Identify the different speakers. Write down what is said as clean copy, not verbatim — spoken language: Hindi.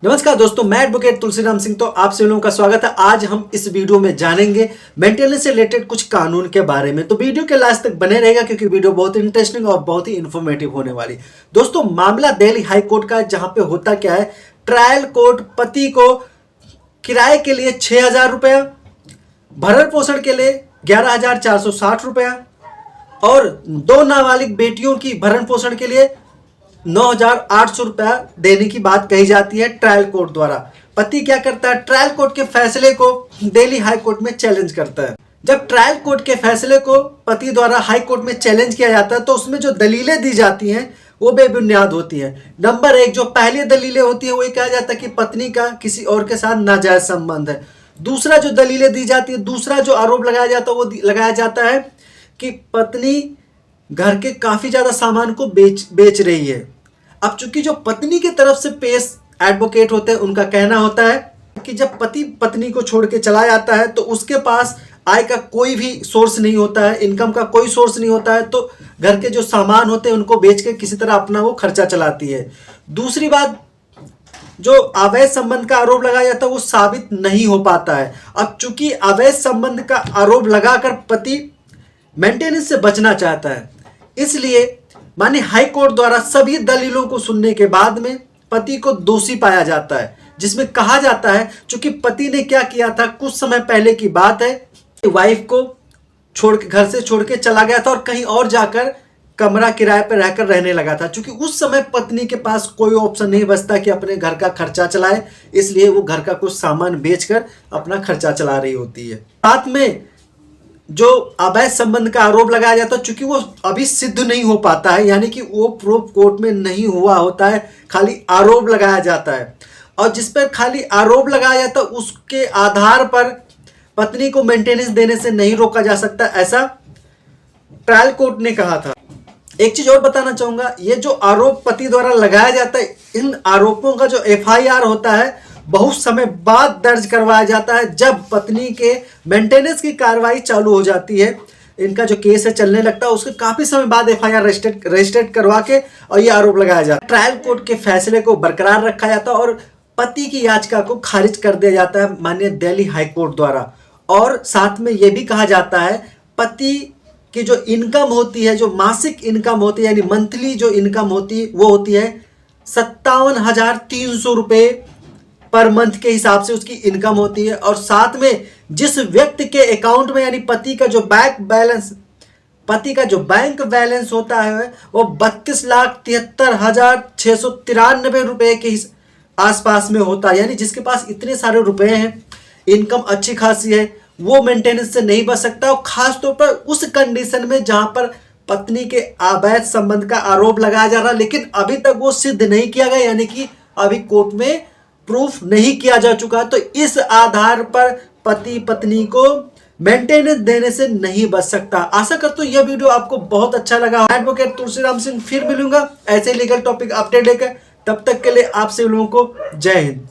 Speaker 1: नमस्कार दोस्तों, मैं एडवोकेट तुलसीराम सिंह। तो आप सभी लोगों का स्वागत है। आज हम इस वीडियो में जानेंगे मेंटेनेंस से रिलेटेड कुछ कानून के बारे में। तो वीडियो के लास्ट तक बने रहेगा क्योंकि वीडियो बहुत इंटरेस्टिंग और बहुत ही इन्फॉर्मेटिव होने वाली। दोस्तों, मामला दिल्ली हाई कोर्ट का है, जहां पे होता क्या है, ट्रायल कोर्ट पति को किराए के लिए 6,000 रुपया, भरण पोषण के लिए 11,460 रुपया और दो नाबालिग बेटियों की भरण पोषण के लिए 9,800 रुपया देने की बात कही जाती है ट्रायल कोर्ट द्वारा। पति क्या करता है, ट्रायल कोर्ट के फैसले को दिल्ली हाई कोर्ट में चैलेंज करता है। जब ट्रायल कोर्ट के फैसले को पति द्वारा हाई कोर्ट में चैलेंज किया जाता है तो उसमें जो दलीलें दी जाती हैं वो बेबुनियाद होती है। नंबर एक, जो पहली दलीलें होती है वो कहा जाता है कि पत्नी का किसी और के साथ नाजायज संबंध है। दूसरा जो दलीलें दी जाती है, दूसरा जो आरोप लगाया जाता है वो लगाया जाता है कि पत्नी घर के काफी ज्यादा सामान को बेच रही है। अब चूंकि जो पत्नी की तरफ से पेश एडवोकेट होते हैं, उनका कहना होता है कि जब पति पत्नी को छोड़ के चला जाता है तो उसके पास आय का कोई भी सोर्स नहीं होता है, इनकम का कोई सोर्स नहीं होता है, तो घर के जो सामान होते हैं उनको बेच के किसी तरह अपना वो खर्चा चलाती है। दूसरी बात, जो अवैध संबंध का आरोप लगाया जाता है वो साबित नहीं हो पाता है। अब चूंकि अवैध संबंध का आरोप लगाकर पति मेंटेनेंस से बचना चाहता है, इसलिए माननीय हाई कोर्ट द्वारा सभी दलीलों को सुनने के बाद में पति को दोषी पाया जाता है, जिसमें कहा जाता है चूंकि पति ने क्या किया था, कुछ समय पहले की बात है, वाइफ को घर से छोड़ के चला गया था और कहीं और जाकर कमरा किराए पर रहकर रहने लगा था। चूंकि उस समय पत्नी के पास कोई ऑप्शन नहीं बचता कि अपने घर का खर्चा चलाए, इसलिए वो घर का कुछ सामान बेचकर अपना खर्चा चला रही होती है। साथ में जो अवैध संबंध का आरोप लगाया जाता है, चूंकि वो अभी सिद्ध नहीं हो पाता है, यानी कि वो प्रूफ कोर्ट में नहीं हुआ होता है, खाली आरोप लगाया जाता है और जिस पर खाली आरोप लगाया जाता है उसके आधार पर पत्नी को मेंटेनेंस देने से नहीं रोका जा सकता, ऐसा ट्रायल कोर्ट ने कहा था। एक चीज और बताना चाहूंगा, ये जो आरोप पति द्वारा लगाया जाता है, इन आरोपों का जो FIR होता है बहुत समय बाद दर्ज करवाया जाता है। जब पत्नी के मेंटेनेंस की कार्रवाई चालू हो जाती है, इनका जो केस है चलने लगता है, उसके काफी समय बाद FIR रजिस्टर्ड करवा के और ये आरोप लगाया जाता है। ट्रायल कोर्ट के फैसले को बरकरार रखा जाता है और पति की याचिका को खारिज कर दिया जाता है माननीय दिल्ली हाई कोर्ट द्वारा। और साथ में यह भी कहा जाता है पति की जो इनकम होती है, जो मासिक इनकम होती है, यानी मंथली जो इनकम होती है, वो होती है 57,300 रुपये पर मंथ के हिसाब से उसकी इनकम होती है। और साथ में जिस व्यक्ति के अकाउंट में, यानी पति का जो बैंक बैलेंस होता है वो 32,73,693 रुपए के आसपास में होता है, यानी जिसके पास इतने सारे रुपए हैं, इनकम अच्छी खासी है, वो मेंटेनेंस से नहीं बच सकता। और खास तौर पर उस कंडीशन में जहां पर पत्नी के अवैध संबंध का आरोप लगाया जा रहा, लेकिन अभी तक वो सिद्ध नहीं किया गया, यानी कि अभी कोर्ट में प्रूफ नहीं किया जा चुका, तो इस आधार पर पति पत्नी को मेंटेनेंस देने से नहीं बच सकता। आशा करता हूं यह वीडियो आपको बहुत अच्छा लगा। एडवोकेट तुलसीराम सिंह फिर मिलूंगा ऐसे लीगल टॉपिक अपडेट लेकर। तब तक के लिए आप सभी लोगों को जय हिंद।